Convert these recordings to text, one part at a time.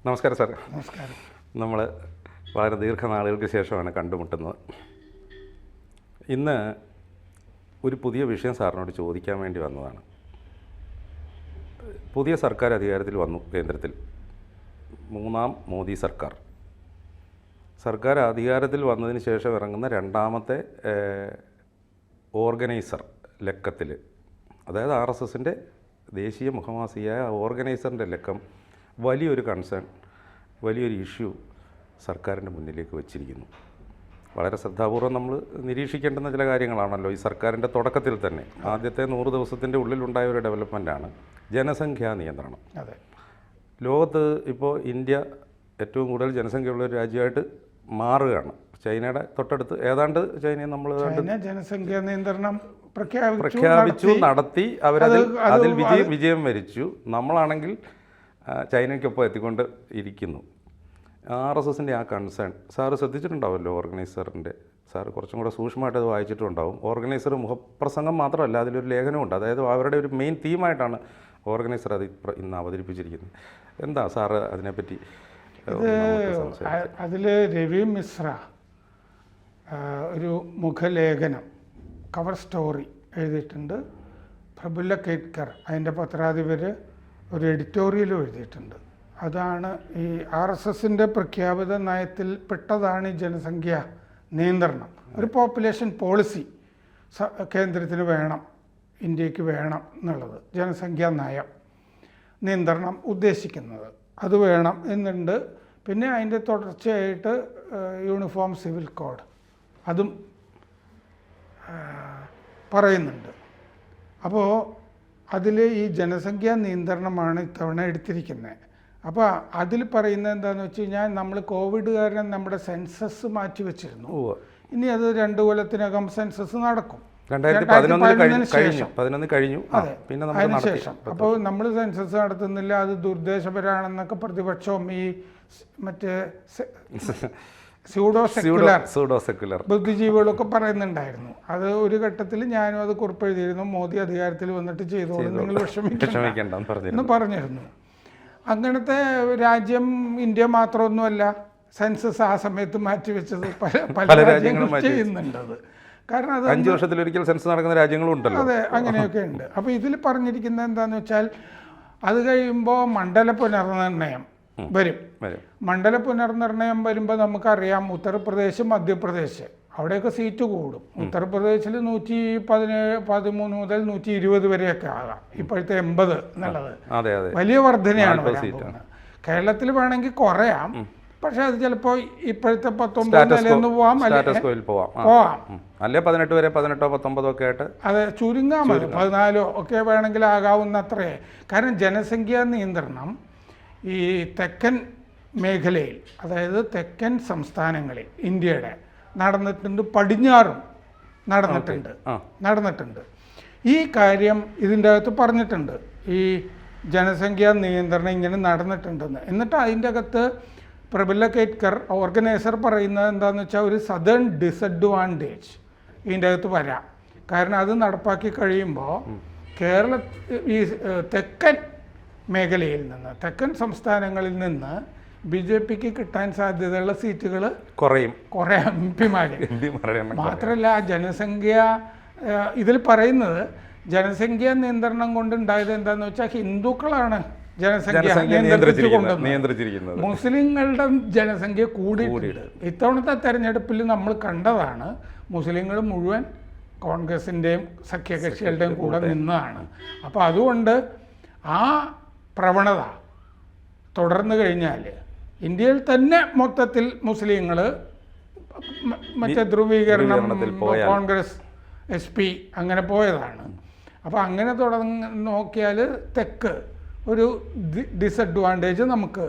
നമസ്കാരം സാർ. നമസ്കാരം. നമ്മൾ വളരെ ദീർഘനാളുകൾക്ക് ശേഷമാണ് കണ്ടുമുട്ടുന്നത്. ഇന്ന് ഒരു പുതിയ വിഷയം സാറിനോട് ചോദിക്കാൻ വേണ്ടി വന്നതാണ്. പുതിയ സർക്കാർ അധികാരത്തിൽ വന്നു കേന്ദ്രത്തിൽ, മൂന്നാം മോദി സർക്കാർ. സർക്കാർ അധികാരത്തിൽ വന്നതിന് ശേഷം ഇറങ്ങുന്ന രണ്ടാമത്തെ ഓർഗനൈസർ ലക്കത്തിൽ, അതായത് RSSൻ്റെ ദേശീയ മുഖവാസിയായ ഓർഗനൈസറിൻ്റെ ലക്കം വലിയൊരു കൺസേൺ, വലിയൊരു ഇഷ്യൂ സർക്കാരിൻ്റെ മുന്നിലേക്ക് വച്ചിരിക്കുന്നു. വളരെ ശ്രദ്ധാപൂർവം നമ്മൾ നിരീക്ഷിക്കേണ്ടുന്ന ചില കാര്യങ്ങളാണല്ലോ ഈ സർക്കാരിൻ്റെ തുടക്കത്തിൽ തന്നെ. ആദ്യത്തെ 100 ദിവസത്തിൻ്റെ ഉള്ളിലുണ്ടായ ഒരു ഡെവലപ്മെൻറ്റാണ് ജനസംഖ്യാ നിയന്ത്രണം. അതെ, ലോകത്ത് ഇപ്പോൾ ഇന്ത്യ ഏറ്റവും കൂടുതൽ ജനസംഖ്യയുള്ള ഒരു രാജ്യമായിട്ട് മാറുകയാണ്. ചൈനയുടെ തൊട്ടടുത്ത് ഏതാണ്ട് ചൈനയെ നമ്മൾ ജനസംഖ്യാ നിയന്ത്രണം പ്രഖ്യാപിച്ചു, നടത്തി, അതിൽ വിജയം വരിച്ചു. നമ്മളാണെങ്കിൽ ചൈനയ്ക്കൊപ്പം എത്തിക്കൊണ്ട് ഇരിക്കുന്നു. RSSൻ്റെ ആ കൺസേൺ സാറ് ശ്രദ്ധിച്ചിട്ടുണ്ടാവുമല്ലോ. ഓർഗനൈസറിൻ്റെ സാറ് കുറച്ചും കൂടെ സൂക്ഷ്മമായിട്ട് അത് വായിച്ചിട്ടുണ്ടാവും. ഓർഗനൈസർ മുഖപ്രസംഗം മാത്രമല്ല, അതിലൊരു ലേഖനമുണ്ട്. അതായത് അവരുടെ ഒരു മെയിൻ തീമായിട്ടാണ് ഓർഗനൈസർ അത് ഇന്ന് അവതരിപ്പിച്ചിരിക്കുന്നത്. എന്താ സാറ് അതിനെപ്പറ്റി? അതിൽ രവി മിശ്ര ഒരു മുഖലേഖനം, കവർ സ്റ്റോറി എഴുതിയിട്ടുണ്ട്. പ്രഫുല്ല കേത്കർ അതിൻ്റെ പത്രാധിപർ ഒരു എഡിറ്റോറിയലും എഴുതിയിട്ടുണ്ട്. അതാണ് ഈ RSSൻ്റെ പ്രഖ്യാപിത നയത്തിൽ പെട്ടതാണ് ഈ ജനസംഖ്യാ നിയന്ത്രണം. ഒരു പോപ്പുലേഷൻ പോളിസി കേന്ദ്രത്തിന് വേണം, ഇന്ത്യക്ക് വേണം എന്നുള്ളത്. ജനസംഖ്യാ നയം നിയന്ത്രണം ഉദ്ദേശിക്കുന്നത് അത് വേണം എന്നുണ്ട്. പിന്നെ അതിൻ്റെ തുടർച്ചയായിട്ട് യൂണിഫോം സിവിൽ കോഡ് അതും പറയുന്നുണ്ട്. അപ്പോൾ അതിൽ ഈ ജനസംഖ്യാ നിയന്ത്രണമാണ് ഇത്തവണ എടുത്തിരിക്കുന്നത്. അപ്പോൾ അതിൽ പറയുന്നത് എന്താണെന്ന് വെച്ച് കഴിഞ്ഞാൽ, നമ്മൾ കോവിഡ് കാരണം നമ്മുടെ സെൻസസ് മാറ്റി വെച്ചിരുന്നു. ഇനി അത് 2 കൊല്ലത്തിനകം സെൻസസ് നടക്കും. 2011 കഴിഞ്ഞു. അതെ, അതിനുശേഷം. അപ്പോൾ നമ്മൾ സെൻസസ് നടത്തുന്നില്ല, അത് ദുർദ്ദേശപരമാണെന്നൊക്കെ പ്രതിപക്ഷവും ഈ മറ്റേ സ്യൂഡോ സെക്യുലർ ബുദ്ധിജീവികളൊക്കെ പറയുന്നുണ്ടായിരുന്നു. അത് ഒരു ഘട്ടത്തിൽ ഞാനും അത് കുറിപ്പെഴുതിയിരുന്നു. മോദി അധികാരത്തിൽ വന്നിട്ട് ചെയ്തോളൂ, നിങ്ങൾ വിഷമിക്കണ്ടെന്ന് പറഞ്ഞിരുന്നു. അങ്ങനത്തെ രാജ്യം ഇന്ത്യ മാത്രമൊന്നുമല്ല സെൻസസ് ആ സമയത്ത് മാറ്റിവെച്ചത്. പല രാജ്യങ്ങളും ചെയ്യുന്നുണ്ടത്. കാരണം അത് 5 വർഷത്തിലൊരിക്കൽ സെൻസസ് നടക്കുന്ന രാജ്യങ്ങളുണ്ടല്ലോ. അതെ, അങ്ങനെയൊക്കെ ഉണ്ട്. അപ്പോൾ ഇതിൽ പറഞ്ഞിരിക്കുന്നത് എന്താണെന്ന് വെച്ചാൽ, അത് കഴിയുമ്പോൾ മണ്ഡല പുനർനിർണയം വരും. മണ്ഡല പുനർനിർണയം വരുമ്പോൾ നമുക്കറിയാം, ഉത്തർപ്രദേശ്, മധ്യപ്രദേശ് അവിടെയൊക്കെ സീറ്റ് കൂടും. ഉത്തർപ്രദേശിൽ 113 മുതൽ 120 വരെയൊക്കെ ആകാം. ഇപ്പോഴത്തെ 80 എന്നുള്ളത് വലിയ വർധനയാണ്. കേരളത്തിൽ വേണമെങ്കിൽ കുറയാം, പക്ഷെ അത് ചിലപ്പോൾ ഇപ്പോഴത്തെ 19 പോവാം, അല്ലെ 18 വരെ, 18 19 ഒക്കെ ആയിട്ട് അതെ, ചുരുങ്ങാൻ മതി. 14 ഒക്കെ വേണമെങ്കിൽ ആകാവുന്നത്രേ. കാരണം ജനസംഖ്യാ നിയന്ത്രണം ഈ തെക്കൻ മേഖലയിൽ, അതായത് തെക്കൻ സംസ്ഥാനങ്ങളിൽ ഇന്ത്യയുടെ നടന്നിട്ടുണ്ട്, പടിഞ്ഞാറും നടന്നിട്ടുണ്ട്. ഈ കാര്യം ഇതിൻ്റെ അകത്ത് പറഞ്ഞിട്ടുണ്ട്. ഈ ജനസംഖ്യാ നിയന്ത്രണം ഇങ്ങനെ നടന്നിട്ടുണ്ടെന്ന്. എന്നിട്ട് അതിൻ്റെ അകത്ത് പ്രഫുല്ല കേത്കർ ഓർഗനൈസർ പറയുന്നത് എന്താണെന്ന് വെച്ചാൽ, ഒരു സദേൺ ഡിസഡ്വാൻറ്റേജ് ഇതിൻ്റെ അകത്ത് വരാം. കാരണം അത് നടപ്പാക്കി കഴിയുമ്പോൾ ഈ തെക്കൻ മേഖലയിൽ നിന്ന്, തെക്കൻ സംസ്ഥാനങ്ങളിൽ നിന്ന് BJPക്ക് കിട്ടാൻ സാധ്യതയുള്ള സീറ്റുകൾ കുറേ MP-മാർ. മാത്രമല്ല, ജനസംഖ്യ ഇതിൽ പറയുന്നത് ജനസംഖ്യാ നിയന്ത്രണം കൊണ്ടുണ്ടായത് എന്താണെന്ന് വെച്ചാൽ, ഹിന്ദുക്കളാണ് ജനസംഖ്യ നിയന്ത്രിച്ചിരിക്കുന്നത്. മുസ്ലിങ്ങളുടെ ജനസംഖ്യ കൂടിയിട്ടുണ്ട്. ഇത്തവണത്തെ തെരഞ്ഞെടുപ്പിൽ നമ്മൾ കണ്ടതാണ്, മുസ്ലിങ്ങൾ മുഴുവൻ കോൺഗ്രസിൻ്റെയും സഖ്യകക്ഷികളുടെയും കൂടെ നിന്നതാണ്. അപ്പോൾ അതുകൊണ്ട് ആ പ്രവണത തുടർന്നു കഴിഞ്ഞാൽ ഇന്ത്യയിൽ തന്നെ മൊത്തത്തിൽ മുസ്ലിങ്ങൾ മറ്റേ ധ്രുവീകരണം, കോൺഗ്രസ് SP അങ്ങനെ പോയതാണ്. അപ്പോൾ അങ്ങനെ നോക്കിയാൽ തെക്ക് ഒരു ഡിസഡ്വാൻറ്റേജ് നമുക്ക്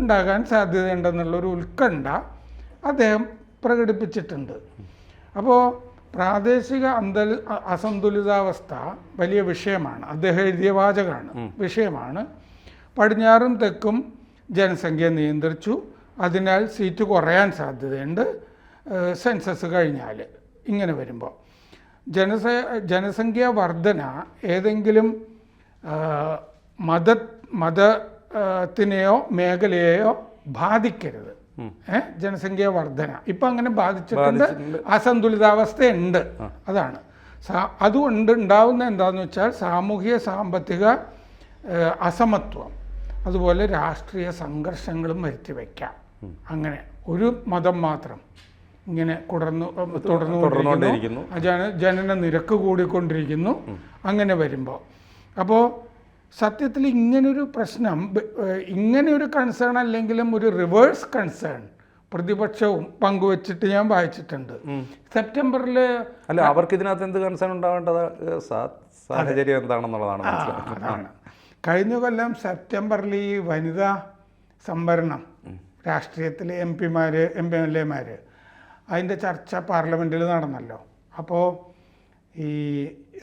ഉണ്ടാകാൻ സാധ്യതയുണ്ടെന്നുള്ളൊരു ഉത്കണ്ഠ അദ്ദേഹം പ്രകടിപ്പിച്ചിട്ടുണ്ട്. അപ്പോൾ പ്രാദേശിക അസന്തുലിതാവസ്ഥ വലിയ വിഷയമാണ്. അദ്ദേഹം എഴുതിയ വാചകമാണ്, വിഷയമാണ്. പടിഞ്ഞാറും തെക്കും ജനസംഖ്യ നിയന്ത്രിച്ചു, അതിനാൽ സീറ്റ് കുറയാൻ സാധ്യതയുണ്ട് സെൻസസ് കഴിഞ്ഞാൽ. ഇങ്ങനെ വരുമ്പോൾ ജനസംഖ്യാ വർധന ഏതെങ്കിലും മത ത്തിനെയോ മേഖലയെയോ ബാധിക്കരുത്. ജനസംഖ്യാ വർധന ഇപ്പം അങ്ങനെ ബാധിച്ചിട്ടുണ്ട്, അസന്തുലിതാവസ്ഥയുണ്ട്. അതാണ് അതുകൊണ്ട് ഉണ്ടാവുന്ന എന്താണെന്ന് വെച്ചാൽ സാമൂഹിക സാമ്പത്തിക അസമത്വം, അതുപോലെ രാഷ്ട്രീയ സംഘർഷങ്ങളും വരുത്തി വയ്ക്കാം. അങ്ങനെ ഒരു മതം മാത്രം ഇങ്ങനെ തുടർന്നുകൊണ്ടിരിക്കുന്നു, ജനന നിരക്ക് കൂടിക്കൊണ്ടിരിക്കുന്നു. അങ്ങനെ വരുമ്പോൾ അപ്പോൾ സത്യത്തിൽ ഇങ്ങനൊരു പ്രശ്നം, ഇങ്ങനെയൊരു കൺസേൺ അല്ലെങ്കിലും ഒരു റിവേഴ്സ് കൺസേൺ പ്രതിപക്ഷവും പങ്കുവച്ചിട്ട് ഞാൻ വായിച്ചിട്ടുണ്ട്. സെപ്റ്റംബറിൽ അല്ല, അവർക്ക് ഇതിനകത്ത് എന്ത് കൺസേൺ ഉണ്ടാവേണ്ടത്, സാഹചര്യം എന്താണെന്നുള്ളതാണ് അതാണ്. കഴിഞ്ഞ കൊല്ലം സെപ്റ്റംബറിൽ ഈ വനിതാ സംവരണം രാഷ്ട്രീയത്തിലെ MLA-മാർ അതിൻ്റെ ചർച്ച പാർലമെൻറ്റിൽ നടന്നല്ലോ. അപ്പോൾ ഈ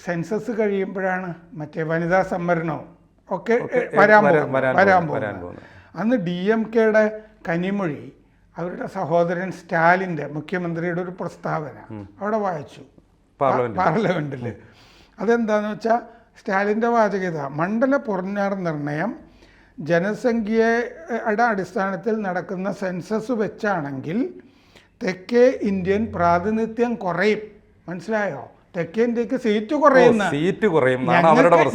സെൻസസ് കഴിയുമ്പോഴാണ് മറ്റേ വനിതാ സംവരണവും ഒക്കെ വരാൻ പോകുന്നത്. അന്ന് DMK-യുടെ കനിമൊഴി അവരുടെ സഹോദരൻ സ്റ്റാലിൻ്റെ, മുഖ്യമന്ത്രിയുടെ ഒരു പ്രസ്താവന അവിടെ വായിച്ചു പാർലമെൻറ്റിൽ. അതെന്താണെന്ന് വെച്ചാൽ സ്റ്റാലിൻ്റെ വാചകത, മണ്ഡല പുനർനിർണയം ജനസംഖ്യയുടെ അടിസ്ഥാനത്തിൽ നടക്കുന്ന സെൻസസ് വെച്ചാണെങ്കിൽ തെക്കേ ഇന്ത്യൻ പ്രാതിനിധ്യം കുറയും. മനസ്സിലായോ? തെക്കേ ഇന്ത്യക്ക് സീറ്റ് കുറയും.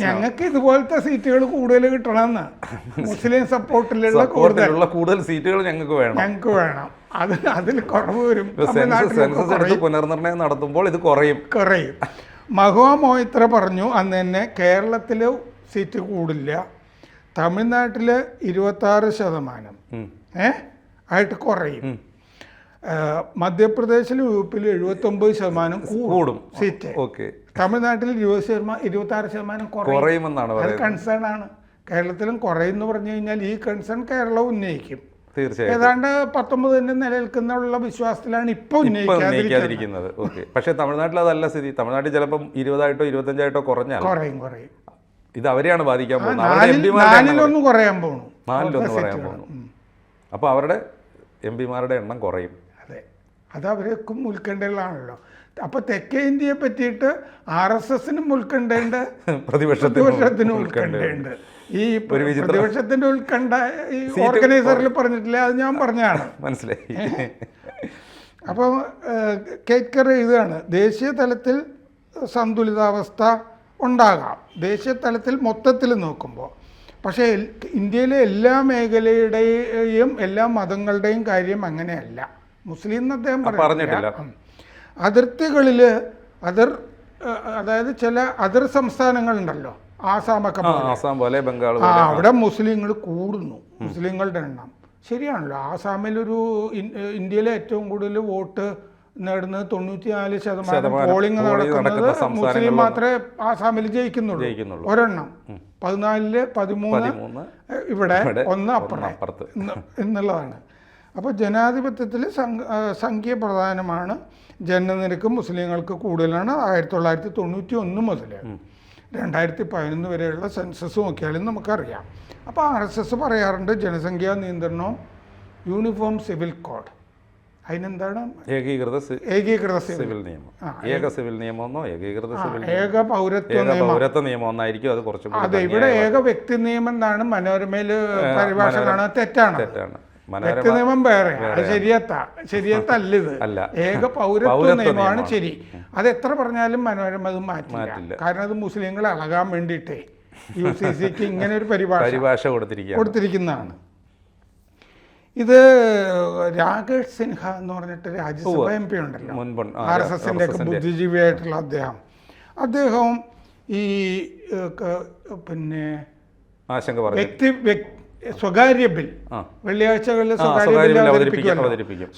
ഞങ്ങൾക്ക് ഇതുപോലത്തെ സീറ്റുകൾ കൂടുതൽ കിട്ടണമെന്ന്, മുസ്ലിം സപ്പോർട്ടിലുള്ള കൂടുതൽ സീറ്റുകൾ ഞങ്ങൾക്ക് വേണം. അതിൽ കുറവ് വരും. പുനർനിർണയം നടത്തുമ്പോൾ ഇത് കുറയും. മഹുവ മൊയ്ത്ര പറഞ്ഞു അന്ന് തന്നെ കേരളത്തിൽ സീറ്റ് കൂടില്ല, തമിഴ്നാട്ടിൽ 26% ആയിട്ട് കുറയും, മധ്യപ്രദേശിൽ യുപിയിൽ 79% കൂടും സീറ്റ്, തമിഴ്നാട്ടിൽ 26% കുറയുമെന്നാണ്. അത് കൺസേൺ ആണ്. കേരളത്തിലും കുറയുമെന്ന് പറഞ്ഞു കഴിഞ്ഞാൽ ഈ കൺസേൺ കേരളം ഉന്നയിക്കും. തീർച്ചയായും ഏതാണ്ട് 19 തന്നെ നിലനിൽക്കുന്ന വിശ്വാസത്തിലാണ് ഇപ്പോൾ ഉന്നയിക്കാതിരിക്കുന്നത്. പക്ഷേ തമിഴ്നാട്ടിൽ അതല്ല സ്ഥിതി. തമിഴ്നാട്ടിൽ ചിലപ്പം 20 25 കുറഞ്ഞാൽ കുറയും. ഇത് അവരെയാണ് ബാധിക്കാൻ പോകുന്നത്. 4-1 കുറയാൻ പോകുന്നു. അപ്പോൾ അവരുടെ MP-മാരുടെ എണ്ണം കുറയും. അതെ, അത് അവർക്കും ഉത്കണ്ഠകളാണല്ലോ. അപ്പൊ തെക്കേ ഇന്ത്യയെ പറ്റിയിട്ട് RSSനും ഉത്കണ്ഠയുണ്ട്, പ്രതിപക്ഷത്തിനും ഉത്കണ്ഠയുണ്ട്. ഈ പ്രതിപക്ഷത്തിന്റെ ഉത്കണ്ഠ ഈ ഓർഗനൈസറിൽ പറഞ്ഞിട്ടില്ല, അത് ഞാൻ പറഞ്ഞതാണ്. മനസ്സിലായി. അപ്പോൾ കേക്കർ എഴുതുകയാണ്, ദേശീയ തലത്തിൽ സന്തുലിതാവസ്ഥ ഉണ്ടാകാം ദേശീയ തലത്തിൽ മൊത്തത്തിൽ നോക്കുമ്പോൾ. പക്ഷേ ഇന്ത്യയിലെ എല്ലാ മേഖലയുടെയും എല്ലാ മതങ്ങളുടെയും കാര്യം അങ്ങനെയല്ല. മുസ്ലിം എന്ന് അദ്ദേഹം പറഞ്ഞിട്ടില്ല. അതിർത്തികളിൽ അതായത് ചില അതിർ സംസ്ഥാനങ്ങളുണ്ടല്ലോ, ആസാം പോലെ ബംഗാൾ, അവിടെ മുസ്ലിങ്ങൾ കൂടുന്നു, മുസ്ലിങ്ങളുടെ എണ്ണം. ശരിയാണല്ലോ, ആസാമിലൊരു ഇന്ത്യയിലെ ഏറ്റവും കൂടുതൽ വോട്ട് നേടുന്നത് 94% പോളിംഗ് നടക്കുന്നത് മുസ്ലിം മാത്രമേ ആസാമിൽ ജയിക്കുന്നുള്ളൂ. ഒരെണ്ണം 14 13 ഇവിടെ 1 അപ്പുറത്ത് എന്നുള്ളതാണ്. അപ്പോൾ ജനാധിപത്യത്തിൽ സംഖ്യ പ്രധാനമാണ്. ജനനനിരക്ക് മുസ്ലിങ്ങൾക്ക് കൂടുതലാണ്. 1991 മുതൽ 2011 വരെയുള്ള സെൻസസ് നോക്കിയാലും നമുക്കറിയാം. അപ്പോൾ RSS പറയാറുണ്ട് ജനസംഖ്യാ നിയന്ത്രണവും യൂണിഫോം സിവിൽ കോഡ്. അതിനെന്താണ് ഏകീകൃത സിവിൽ നിയമം. സിവിൽ നിയമമെന്നോ ഏക പൗരത്വ നിയമം ഒന്നായിരിക്കും. അത് കുറച്ചും അതെ, ഇവിടെ ഏക വ്യക്തി നിയമം എന്നാണ് മനോരമയിൽ പരിഭാഷ കാണുന്നത്. തെറ്റാണ്. വ്യക്തി നിയമം വേറെ, ശരിയത്തല്ല ഇത്. ഏക പൗരത്വ നിയമമാണ് ശരി. അത് എത്ര പറഞ്ഞാലും മനോരമ അത് മാറ്റില്ല. കാരണം അത് മുസ്ലിങ്ങളെ അളകാൻ വേണ്ടിയിട്ടേ UCCക്ക് ഇങ്ങനെ ഒരു പരിഭാഷ കൊടുത്തിരിക്കുന്നതാണ്. ഇത് രാകേഷ് സിൻഹ എന്ന് പറഞ്ഞിട്ട് രാജ്യസഭ MP ഉണ്ടല്ലോ, RSSന്റെ ഒക്കെ ബുദ്ധിജീവിയായിട്ടുള്ള അദ്ദേഹവും ഈ പിന്നെ സ്വകാര്യ ബിൽ വെള്ളിയാഴ്ചകളിൽ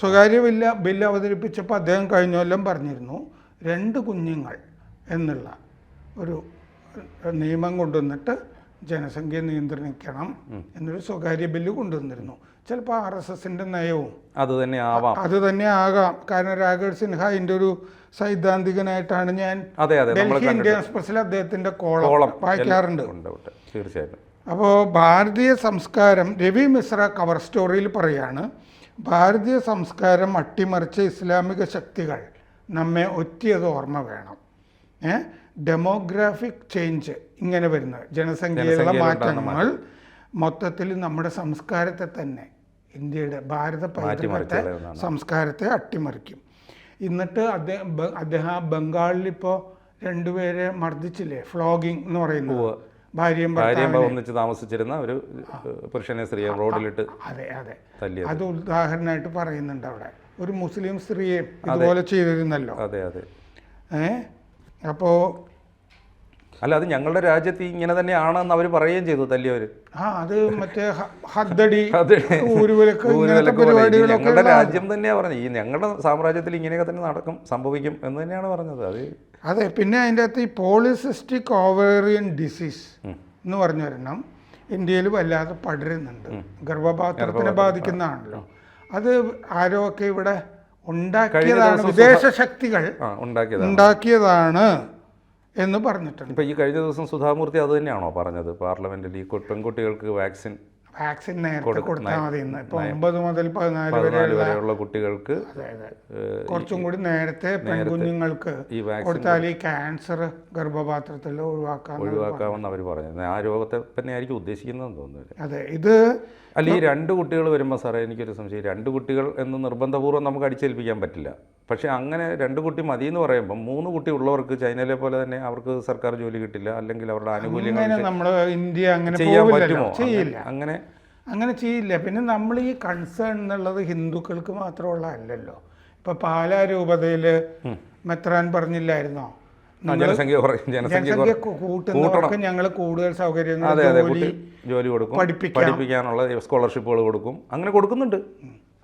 സ്വകാര്യ ബില്ല് അവതരിപ്പിച്ചപ്പോൾ അദ്ദേഹം കഴിഞ്ഞ കൊല്ലം പറഞ്ഞിരുന്നു 2 കുഞ്ഞുങ്ങൾ എന്നുള്ള ഒരു നിയമം കൊണ്ടുവന്നിട്ട് ജനസംഖ്യ നിയന്ത്രിക്കണം എന്നൊരു സ്വകാര്യ ബില്ല് കൊണ്ടുവന്നിരുന്നു. ചിലപ്പോൾ RSSന്റെ നയവും അത് തന്നെ ആകാം. കാരണം രാകേഷ് സിൻഹ അതിൻ്റെ ഒരു സൈദ്ധാന്തികനായിട്ടാണ് ഞാൻ ഡൽഹി ഇന്ത്യൻ എക്സ്പ്രസ്സിൽ അദ്ദേഹത്തിൻ്റെ കോളം വായിക്കാറുണ്ട്. തീർച്ചയായിട്ടും. അപ്പോൾ ഭാരതീയ സംസ്കാരം, രവി മിശ്ര കവർ സ്റ്റോറിയിൽ പറയാണ്, ഭാരതീയ സംസ്കാരം അട്ടിമറിച്ച ഇസ്ലാമിക ശക്തികൾ നമ്മെ ഒറ്റിയത് ഓർമ്മ വേണം. ഡെമോഗ്രാഫിക് ചേഞ്ച് ഇങ്ങനെ വരുന്നത്, ജനസംഖ്യയിലുള്ള മാറ്റങ്ങൾ മൊത്തത്തിൽ നമ്മുടെ സംസ്കാരത്തെ തന്നെ, ഇന്ത്യയുടെ ഭാരത പൈതൃകത്തെ സംസ്കാരത്തെ അട്ടിമറിക്കും. എന്നിട്ട് അദ്ദേഹം ബംഗാളിലിപ്പോൾ 2 പേരെ മർദ്ദിച്ചില്ലേ, ഫ്ലോഗിങ് എന്ന് പറയുന്നത്, ഭാര്യയും ഒന്നിച്ച് താമസിച്ചിരുന്ന ഒരു പുരുഷനെ സ്ത്രീയെ റോഡിലിട്ട്. അതെ അതെ, അത് ഉദാഹരണമായിട്ട് പറയുന്നുണ്ട്. അവിടെ ഒരു മുസ്ലിം സ്ത്രീയെ ഇതുപോലെ ചെയ്തിരുന്നല്ലോ. അതെ അതെ. അപ്പോൾ അല്ല, അത് ഞങ്ങളുടെ രാജ്യത്ത് ഇങ്ങനെ തന്നെയാണെന്ന് അവർ പറയുകയും ചെയ്തു, തല്ലിയവർ. അത് മറ്റേ ഹദ്ദടി ഞങ്ങളുടെ രാജ്യം തന്നെയാണ് പറഞ്ഞത്, ഈ ഞങ്ങളുടെ സാമ്രാജ്യത്തിൽ ഇങ്ങനെയൊക്കെ തന്നെ സംഭവിക്കും എന്ന് തന്നെയാണ് പറഞ്ഞത്. അത് അതെ. പിന്നെ അതിൻ്റെ അകത്ത് ഈ പോളിസിസ്റ്റിക് ഓവേറിയൻ ഡിസീസ് എന്ന് പറഞ്ഞൊരെണ്ണം ഇന്ത്യയിൽ വല്ലാതെ പടരുന്നുണ്ട്. ഗർഭപാത്രത്തിനെ ബാധിക്കുന്നതാണല്ലോ. അത് ആരൊക്കെ ഇവിടെ ഉണ്ടാക്കിയതാണ്, വിദേശ ശക്തികൾ ഉണ്ടാക്കിയതാണ് എന്ന് പറഞ്ഞിട്ടുണ്ട്. ഇപ്പം ഈ കഴിഞ്ഞ ദിവസം സുധാമൂർത്തി അത് തന്നെയാണോ പറഞ്ഞത് പാർലമെന്റിൽ, ഈ പെൺകുട്ടികൾക്ക് വാക്സിൻ നേരത്തെ കൊടുത്താൽ മതി. ഇപ്പോൾ 9 മുതൽ 14 വരെയുള്ള കുട്ടികൾക്ക് കുറച്ചും കൂടി നേരത്തെ പെൺകുഞ്ഞുങ്ങൾക്ക് കൊടുത്താൽ ഈ ക്യാൻസർ ഗർഭപാത്രത്തിൽ ഒഴിവാക്കാമെന്ന് അവർ പറഞ്ഞത്. ആ രോഗത്തെ തന്നെ ആയിരിക്കും ഉദ്ദേശിക്കുന്നതെന്ന് തോന്നുന്നു. അതെ. ഇത് അല്ല, ഈ 2 കുട്ടികൾ വരുമ്പോൾ സാറേ എനിക്കൊരു സംശയം. 2 കുട്ടികൾ എന്ന് നിർബന്ധപൂർവ്വം നമുക്ക് അടിച്ചേൽപ്പിക്കാൻ പറ്റില്ല. പക്ഷേ അങ്ങനെ 2 കുട്ടി മതി എന്ന് പറയുമ്പോൾ 3 കുട്ടി ഉള്ളവർക്ക് ചൈനയിലെ പോലെ തന്നെ അവർക്ക് സർക്കാർ ജോലി കിട്ടില്ല, അല്ലെങ്കിൽ അവരുടെ ആനുകൂല്യങ്ങൾ നമ്മൾ ഇന്ത്യ അങ്ങനെ ചെയ്യാൻ പറ്റുമോ? ചെയ്യില്ല, അങ്ങനെ ചെയ്യില്ല. പിന്നെ നമ്മൾ ഈ കൺസേൺ എന്നുള്ളത് ഹിന്ദുക്കൾക്ക് മാത്രമുള്ള അല്ലല്ലോ. ഇപ്പൊ പാലാ രൂപതയിൽ മെത്രാൻ പറഞ്ഞില്ലായിരുന്നോ, ജനസംഖ്യ കൂട്ടുന്നവർക്ക് ഞങ്ങൾ കൂടുതൽ സൗകര്യങ്ങൾ, ജോലി കൊടുക്കും, പഠിപ്പിക്കാനുള്ള സ്കോളർഷിപ്പുകൾ കൊടുക്കും. അങ്ങനെ കൊടുക്കുന്നുണ്ട്.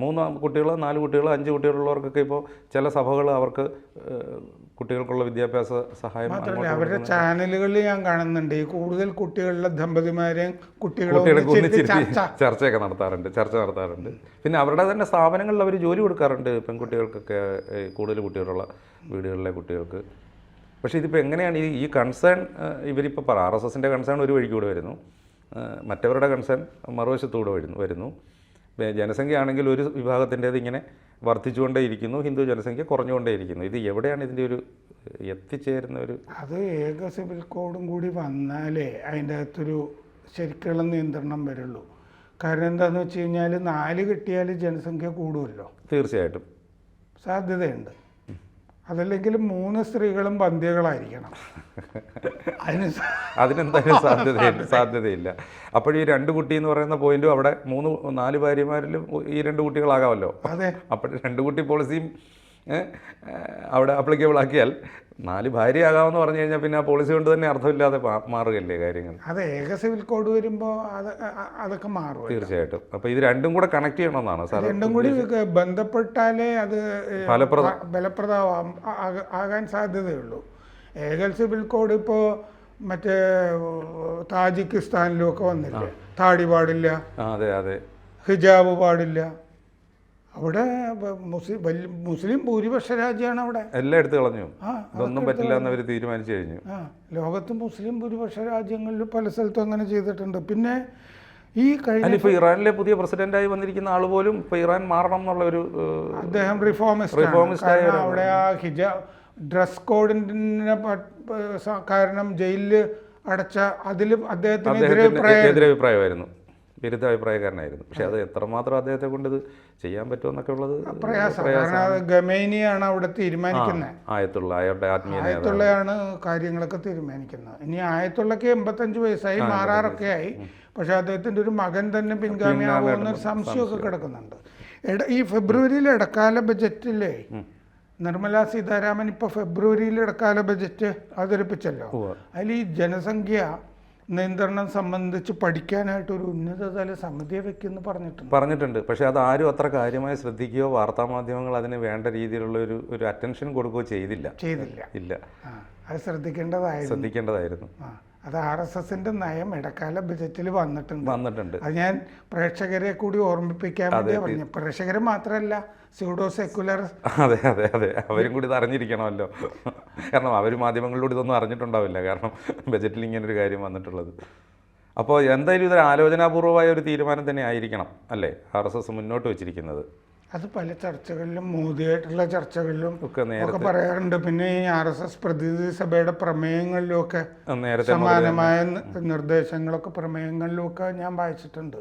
3 കുട്ടികൾ 4 കുട്ടികൾ 5 കുട്ടികളുള്ളവർക്കൊക്കെ ഇപ്പോൾ ചില സഭകൾ അവർക്ക് കുട്ടികൾക്കുള്ള വിദ്യാഭ്യാസ സഹായം മാത്രമല്ല അവരുടെ ചാനലുകളിൽ ഞാൻ കാണുന്നുണ്ട്. ഈ കൂടുതൽ കുട്ടികളുടെ ദമ്പതിമാരെയും കുട്ടികളെ ചർച്ച നടത്താറുണ്ട്. പിന്നെ അവരുടെ തന്നെ സ്ഥാപനങ്ങളിൽ അവർ ജോലി കൊടുക്കാറുണ്ട് പെൺകുട്ടികൾക്കൊക്കെ, കൂടുതൽ കുട്ടികളുള്ള വീടുകളിലെ കുട്ടികൾക്ക്. പക്ഷേ ഇതിപ്പോൾ എങ്ങനെയാണ് ഈ കൺസേൺ ഇവരിപ്പോൾ RSSൻ്റെ കൺസേൺ ഒരു വഴിക്ക് കൂടെ വരുന്നു, മറ്റവരുടെ കൺസേൺ മറുവശത്തൂടെ വരുന്നു. ജനസംഖ്യ ആണെങ്കിൽ ഒരു വിഭാഗത്തിൻ്റേത് ഇങ്ങനെ വർദ്ധിച്ചുകൊണ്ടേയിരിക്കുന്നു, ഹിന്ദു ജനസംഖ്യ കുറഞ്ഞുകൊണ്ടേയിരിക്കുന്നു. ഇത് എവിടെയാണ് ഇതിൻ്റെ ഒരു എത്തിച്ചേരുന്ന ഒരു? അത് ഏക സിവിൽ കോഡും കൂടി വന്നാലേ അതിൻ്റെ അകത്തൊരു ശരിക്കുള്ള നിയന്ത്രണം വരുള്ളൂ. കാരണം എന്താണെന്ന് വെച്ച് കഴിഞ്ഞാൽ 4 കിട്ടിയാൽ ജനസംഖ്യ കൂടുമല്ലോ, തീർച്ചയായിട്ടും സാധ്യതയുണ്ട്. അതല്ലെങ്കിൽ 3 സ്ത്രീകളും ബന്ധ്യകളായിരിക്കണം. അതിനെന്തായാലും സാധ്യതയില്ല. അപ്പോൾ ഈ 2 കുട്ടി എന്ന് പറയുന്ന പോയിന്റും അവിടെ 3-4 ഭാര്യമാരിലും ഈ 2 കുട്ടികളാകാമല്ലോ. അതെ. അപ്പോൾ 2 കുട്ടി പോളിസിയും അവിടെ അപ്ലിക്കബിൾ ആക്കിയാൽ 4 ഭാര്യയാകാമെന്ന് പറഞ്ഞു കഴിഞ്ഞാൽ പിന്നെ ആ പോളിസി കൊണ്ട് തന്നെ അർത്ഥമില്ലാതെ മാറുകയല്ലേ കാര്യങ്ങൾ. അതെ, ഏക സിവിൽ കോഡ് വരുമ്പോൾ അതൊക്കെ മാറും തീർച്ചയായിട്ടും. അപ്പോൾ ഇത് 2ഉം കൂടെ കണക്ട് ചെയ്യണമെന്നാണ് സാർ? 2ഉം കൂടി ബന്ധപ്പെട്ടാലേ അത് ആകാൻ സാധ്യതയുള്ളൂ. ഏക സിവിൽ കോഡ് ഇപ്പോൾ മറ്റേ താജിക്കിസ്ഥാനിലും ഒക്കെ വന്നില്ലേ, താടി പാടില്ല, ഹിജാബ് പാടില്ല. അവിടെ മുസ്ലിം ഭൂരിപക്ഷ രാജ്യമാണ്. അവിടെ എല്ലാം എടുത്തു കളഞ്ഞു, ഇതൊന്നും പറ്റില്ല എന്നവർ തീരുമാനിച്ചു കഴിഞ്ഞു. ലോകത്ത് മുസ്ലിം ഭൂരിപക്ഷ രാജ്യങ്ങളിൽ പല സ്ഥലത്തും അങ്ങനെ ചെയ്തിട്ടുണ്ട്. പിന്നെ ഈ ഇപ്പോൾ ഇറാനിലെ പുതിയ പ്രസിഡന്റായി വന്നിരിക്കുന്ന ആൾ പോലും ഇപ്പോൾ ഇറാൻ മാറണം എന്നുള്ള ഒരു, അദ്ദേഹം റിഫോമിസ്റ്റ്. അവിടെ ആ ഡ്രസ് കോഡിന് കാരണം ജയിലിൽ അടച്ച അതിൽ അദ്ദേഹത്തിന് എതിരഭിപ്രായമായിരുന്നു, വിരുദ്ധാഭിപ്രായക്കാരനായിരുന്നു. പക്ഷെ അത് എത്രമാത്രം അദ്ദേഹത്തെ കൊണ്ട് ഇത് ചെയ്യാൻ പറ്റുമെന്നൊക്കെ ഉള്ളത് പ്രയാസമാണ്. ഗമേനിയാണ് അവിടെ തീരുമാനിക്കുന്നത്, ആയത്തുള്ളയാണ് കാര്യങ്ങളൊക്കെ തീരുമാനിക്കുന്നത്. ഇനി ആയത്തുള്ളക്ക് 85 വയസ്സായി, മാറാറൊക്കെ ആയി. പക്ഷെ അദ്ദേഹത്തിൻ്റെ ഒരു മകൻ തന്നെ പിൻഗാമിയാവുമെന്നൊരു സംശയമൊക്കെ കിടക്കുന്നുണ്ട്. ഈ ഫെബ്രുവരിയിൽ ഇടക്കാല ബജറ്റിലെ നിർമ്മല സീതാരാമൻ ഇപ്പോൾ ഫെബ്രുവരിയിൽ ഇടക്കാല ബജറ്റ് അവതരിപ്പിച്ചല്ലോ. അതിൽ ഈ ജനസംഖ്യ നിയന്ത്രണം സംബന്ധിച്ച് പഠിക്കാനായിട്ട് ഒരു ഉന്നതതല സമിതിയെ വെക്കുമെന്ന് പറഞ്ഞിട്ടുണ്ട്. പക്ഷേ അത് ആരും അത്ര കാര്യമായി ശ്രദ്ധിക്കുകയോ വാർത്താമാധ്യമങ്ങൾ അതിന് വേണ്ട രീതിയിലുള്ള ഒരു അറ്റൻഷൻ കൊടുക്കുകയോ ചെയ്തില്ല. അത് ശ്രദ്ധിക്കേണ്ടതായിരുന്നു. അത് RSSന്റെ നയം ഇടക്കാല ബജറ്റിൽ വന്നിട്ടുണ്ട്. അത് ഞാൻ പ്രേക്ഷകരെ കൂടി ഓർമ്മിപ്പിക്കാൻ വേണ്ടി പറഞ്ഞു. പ്രേക്ഷകരെ മാത്രമല്ല, സ്യൂഡോ സെക്കുലർ. അതെ, അവരും കൂടി ഇത് അറിഞ്ഞിരിക്കണമല്ലോ. കാരണം അവർ മാധ്യമങ്ങളിലൂടെ ഇതൊന്നും അറിഞ്ഞിട്ടുണ്ടാവില്ല, കാരണം ബജറ്റിൽ ഇങ്ങനൊരു കാര്യം വന്നിട്ടുള്ളത്. അപ്പോൾ എന്തായാലും ഇതൊരു ആലോചനാപൂർവമായ ഒരു തീരുമാനം തന്നെ ആയിരിക്കണം അല്ലേ RSS മുന്നോട്ട് വെച്ചിരിക്കുന്നത്? അത് പല ചർച്ചകളിലും മോദിയായിട്ടുള്ള ചർച്ചകളിലും ഒക്കെ ഒക്കെ പറയാറുണ്ട്. പിന്നെ ഈ RSS പ്രതിനിധി സഭയുടെ പ്രമേയങ്ങളിലും ഒക്കെ നേരത്തെ സമാനമായ നിർദ്ദേശങ്ങളൊക്കെ പ്രമേയങ്ങളിലും ഒക്കെ ഞാൻ വായിച്ചിട്ടുണ്ട്.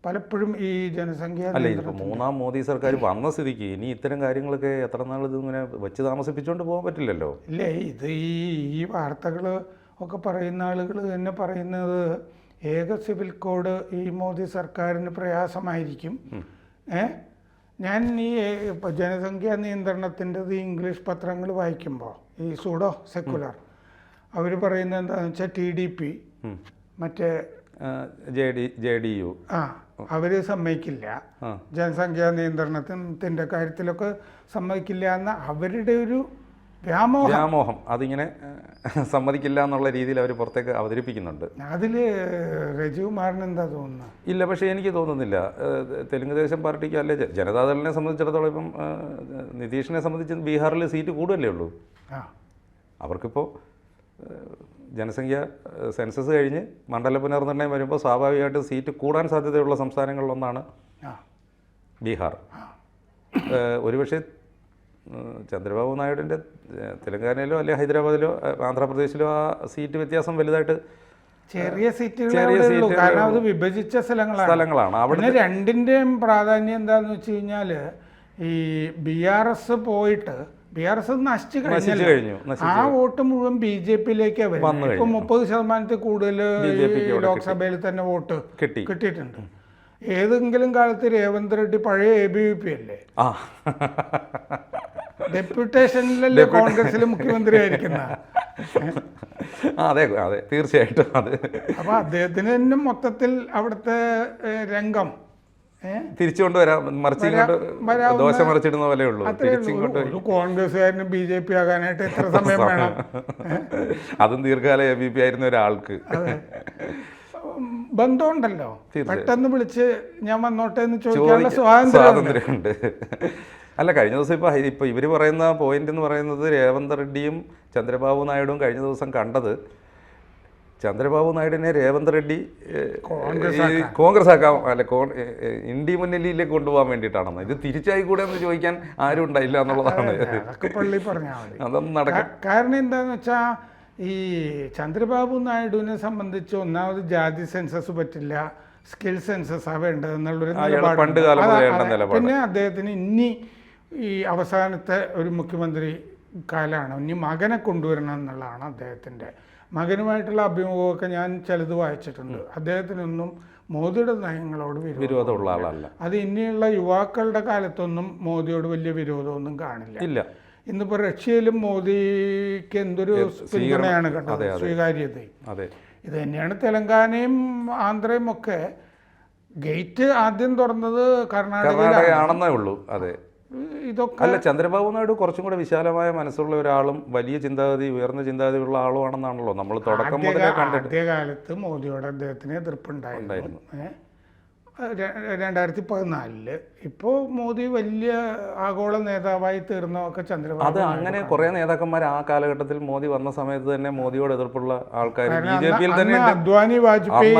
പലപ്പോഴും ഈ ജനസംഖ്യ അല്ല, ഇതിപ്പോൾ മൂന്നാം മോദി സർക്കാർ വന്ന സ്ഥിതിക്ക് ഇനി ഇത്തരം കാര്യങ്ങളൊക്കെ എത്ര നാൾ ഇതിങ്ങനെ വെച്ച് താമസിപ്പിച്ചുകൊണ്ട് പോകാൻ പറ്റില്ലല്ലോ. ഇല്ലേ, ഇത് ഈ വാർത്തകൾ ഒക്കെ പറയുന്ന ആളുകൾ തന്നെ പറയുന്നത് ഏക സിവിൽ കോഡ് ഈ മോദി സർക്കാരിന് പ്രയാസമായിരിക്കും. ഞാൻ ഈ ജനസംഖ്യാ നിയന്ത്രണത്തിൻ്റെത് ഇംഗ്ലീഷ് പത്രങ്ങൾ വായിക്കുമ്പോൾ ഈ സൂഡോ സെക്കുലർ അവർ പറയുന്നത് എന്താണെന്ന് വെച്ചാൽ TDP മറ്റേ JDU അവർ സമ്മതിക്കില്ല, ജനസംഖ്യാ നിയന്ത്രണത്തിൻ്റെ കാര്യത്തിലൊക്കെ സമ്മതിക്കില്ല എന്ന അവരുടെ ഒരു വ്യാമോഹം അതിങ്ങനെ സമ്മതിക്കില്ല എന്നുള്ള രീതിയിൽ അവർ പുറത്തേക്ക് അവതരിപ്പിക്കുന്നുണ്ട്. അതിൽ രജികുമാറിന് എന്താ തോന്നുന്നത്? ഇല്ല, പക്ഷേ എനിക്ക് തോന്നുന്നില്ല. തെലുങ്ക് ദേശം പാർട്ടിക്ക് അല്ലെ ജനതാദളിനെ സംബന്ധിച്ചിടത്തോളം ഇപ്പം നിതീഷിനെ സംബന്ധിച്ച് ബീഹാറിൽ സീറ്റ് കൂടുതലേ ഉള്ളൂ. അവർക്കിപ്പോൾ ജനസംഖ്യ സെൻസസ് കഴിഞ്ഞ് മണ്ഡല പുനർനിർണ്ണയം വരുമ്പോൾ സ്വാഭാവികമായിട്ടും സീറ്റ് കൂടാൻ സാധ്യതയുള്ള സംസ്ഥാനങ്ങളിലൊന്നാണ് ബീഹാർ. ഒരുപക്ഷെ ചന്ദ്രബാബു നായിഡുവിൻ്റെ തെലങ്കാനയിലോ അല്ലെങ്കിൽ ഹൈദരാബാദിലോ ആന്ധ്രാപ്രദേശിലോ ആ സീറ്റ് വ്യത്യാസം വലുതായിട്ട് ചെറിയ സീറ്റുകൾ, കാരണം അത് വിഭജിച്ച സ്ഥലങ്ങളാണ്. അവിടെ രണ്ടിൻ്റെയും പ്രാധാന്യം എന്താണെന്ന് വെച്ച് കഴിഞ്ഞാൽ ഈ BRS പോയിട്ട് BRS നശിച്ചു കഴിഞ്ഞു. ആ വോട്ട് മുഴുവൻ BJPയിലേക്ക് വരും. ഇപ്പൊ 30% കൂടുതൽ ലോക്സഭയിൽ തന്നെ വോട്ട് കിട്ടിയിട്ടുണ്ട്. ഏതെങ്കിലും കാലത്ത് രേവന്ത് റെഡ്ഡി പഴയ ABVP അല്ലേ, ഡെപ്യൂട്ടേഷനിലല്ലേ കോൺഗ്രസിൽ മുഖ്യമന്ത്രി ആയിരിക്കുന്ന. അതെ അതെ, തീർച്ചയായിട്ടും. അത് അപ്പൊ അദ്ദേഹത്തിന് തന്നെ മൊത്തത്തിൽ അവിടുത്തെ രംഗം തിരിച്ചുകൊണ്ടുവരാം, ദോശ മറിച്ചിടുന്ന പോലെ ഉള്ളൂ. ഒരു കോൺഗ്രസ്സുകാരന് BJP ആകാനായിട്ട് എത്ര സമയം വേണം? അതും ദീർഘകാല ABVP ആയിരുന്ന ഒരാൾക്ക് ബന്ധമുണ്ടല്ലോ, പെട്ടെന്ന് വിളിച്ച് ഞാൻ വന്നോട്ടെ എന്ന് ചോദിക്കാനുള്ള സ്വാതന്ത്ര്യമുണ്ട്. അല്ല, കഴിഞ്ഞ ദിവസം ഇപ്പോൾ ഇവർ പറയുന്ന പോയിന്റ് എന്ന് പറയുന്നത് രേവന്ത് റെഡ്ഡിയും ചന്ദ്രബാബു നായിഡുവും കഴിഞ്ഞ ദിവസം കണ്ടത് ചന്ദ്രബാബു നായിഡുവിനെ രേവന്ത് റെഡ്ഡി കോൺഗ്രസ് ആക്കാം, അല്ല ഇന്ത്യ മുന്നണിയിലേക്ക് കൊണ്ടുപോകാൻ വേണ്ടിയിട്ടാണെന്ന്. ഇത് തിരിച്ചായി കൂടെ എന്ന് ചോദിക്കാൻ ആരും ഉണ്ടായില്ല എന്നുള്ളതാണ്. പള്ളി പറഞ്ഞാൽ മതി. അതൊന്നും നടക്കാം. കാരണം എന്താന്ന് വെച്ചാൽ ഈ ചന്ദ്രബാബു നായിഡുവിനെ സംബന്ധിച്ച് ഒന്നാമത് ജാതി സെൻസസ് പറ്റില്ല, സ്കിൽ സെൻസസ് വേണ്ടത് എന്നുള്ളൊരു നിലപാട്. പിന്നെ അദ്ദേഹത്തിന് ഇനി ഈ അവസാനത്തെ ഒരു മുഖ്യമന്ത്രി കാലമാണ്, ഇനി മകനെ കൊണ്ടുവരണം എന്നുള്ളതാണ് അദ്ദേഹത്തിൻ്റെ. മകനുമായിട്ടുള്ള അഭിമുഖമൊക്കെ ഞാൻ ചിലത് വായിച്ചിട്ടുണ്ട്. അദ്ദേഹത്തിനൊന്നും മോദിയുടെ നയങ്ങളോട് വിരോധമുള്ള ആളല്ല. അത് ഇനിയുള്ള യുവാക്കളുടെ കാലത്തൊന്നും മോദിയോട് വലിയ വിരോധമൊന്നും കാണില്ല. ഇന്നിപ്പോൾ റഷ്യയിലും മോദിക്ക് എന്തൊരു പിന്തുണയാണ് കണ്ടത്, സ്വീകാര്യത. ഇത് തന്നെയാണ് തെലങ്കാനയും ആന്ധ്രയും ഒക്കെ. ഗേറ്റ് ആദ്യം തുറന്നത് കർണാടകയാണെന്നേ ഉള്ളൂ. അതെ, ഇതൊക്കെ അല്ല, ചന്ദ്രബാബു നായിഡു കുറച്ചും കൂടെ വിശാലമായ മനസ്സുള്ള ഒരാളും വലിയ ചിന്താഗതി, ഉയർന്ന ചിന്താഗതിയുള്ള ആളുമാണെന്നാണല്ലോ നമ്മൾ തുടക്കം മുതലേ കണ്ടിട്ട്. ആദ്യകാലത്ത് മോദിയോട് അദ്ദേഹത്തിന് എതിർപ്പുണ്ടായിരുന്നു 2014. ഇപ്പോൾ മോദി വലിയ ആഗോള നേതാവായി തീർന്നൊക്കെ ചന്ദ്രബാബു. അത് അങ്ങനെ കുറെ നേതാക്കന്മാർ ആ കാലഘട്ടത്തിൽ മോദി വന്ന സമയത്ത് തന്നെ മോദിയോട് എതിർപ്പുള്ള ആൾക്കാർ BJPയിൽ തന്നെ അദ്വാനി വാജ്പേയി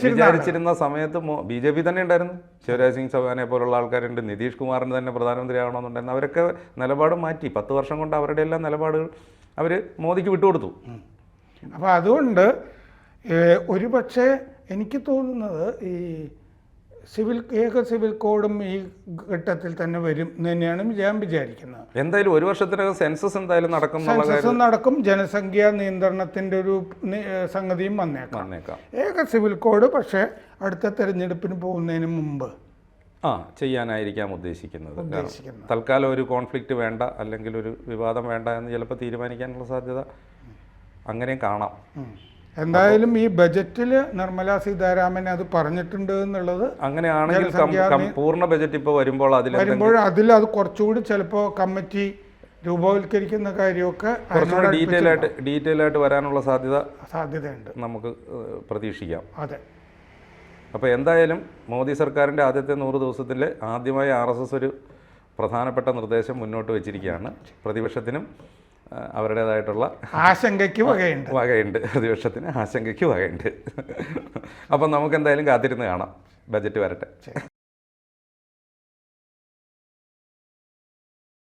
വിചാരിച്ചിരുന്ന സമയത്ത് BJP തന്നെ ഉണ്ടായിരുന്നു. ശിവരാജ് സിംഗ് ചൗഹാനെ പോലുള്ള ആൾക്കാരുണ്ട്. നിതീഷ് കുമാറിന് തന്നെ പ്രധാനമന്ത്രി ആവണമെന്നുണ്ടായിരുന്നു. അവരൊക്കെ നിലപാട് മാറ്റി. 10 വർഷം കൊണ്ട് അവരുടെ എല്ലാ നിലപാടുകൾ അവർ മോദിക്ക് വിട്ടുകൊടുത്തു. അപ്പോൾ അതുകൊണ്ട് ഒരു പക്ഷേ എനിക്ക് തോന്നുന്നത് ഈ ഏക സിവിൽ കോഡും ഈ ഘട്ടത്തിൽ തന്നെ വരും എന്ന് തന്നെയാണ് ഞാൻ വിചാരിക്കുന്നത്. എന്തായാലും 1 വർഷത്തിനകം സെൻസസ് എന്തായാലും നടക്കും. ജനസംഖ്യാ നിയന്ത്രണത്തിന്റെ ഒരു സംഗതിയും വന്നേക്കാം. ഏക സിവിൽ കോഡ് പക്ഷേ അടുത്ത തെരഞ്ഞെടുപ്പിന് പോകുന്നതിന് മുമ്പ് ചെയ്യാനായിരിക്കാം ഉദ്ദേശിക്കുന്നത്. തൽക്കാലം ഒരു കോൺഫ്ലിക്റ്റ് വേണ്ട, അല്ലെങ്കിൽ ഒരു വിവാദം വേണ്ട എന്ന് ചിലപ്പോൾ തീരുമാനിക്കാനുള്ള സാധ്യത അങ്ങനെയും കാണാം. എന്തായാലും ഈ ബജറ്റിൽ നിർമ്മലാ സീതാരാമൻ അത് പറഞ്ഞിട്ടുണ്ട് എന്നുള്ളത്. അങ്ങനെയാണെങ്കിൽ പൂർണ്ണ ബജറ്റ് ഇപ്പോൾ വരുമ്പോൾ അതിൽ അത് കുറച്ചുകൂടി ചിലപ്പോൾ കമ്മിറ്റി രൂപവൽക്കരിക്കുന്ന കാര്യമൊക്കെ ഡീറ്റെയിൽ ആയിട്ട് വരാനുള്ള സാധ്യതയുണ്ട്, നമുക്ക് പ്രതീക്ഷിക്കാം. അതെ. അപ്പോൾ എന്തായാലും മോദി സർക്കാരിൻ്റെ ആദ്യത്തെ 100 ദിവസത്തിൽ ആദ്യമായി RSS ഒരു പ്രധാനപ്പെട്ട നിർദ്ദേശം മുന്നോട്ട് വെച്ചിരിക്കുകയാണ്. പ്രതിപക്ഷത്തിനും അവരുടേതായിട്ടുള്ള ആശങ്കയ്ക്ക് വകയുണ്ട്. പ്രതിപക്ഷത്തിന് ആശങ്കയ്ക്ക് വകയുണ്ട്. അപ്പം നമുക്ക് എന്തായാലും കാത്തിരുന്ന് കാണാം. ബജറ്റ് വരട്ടെ.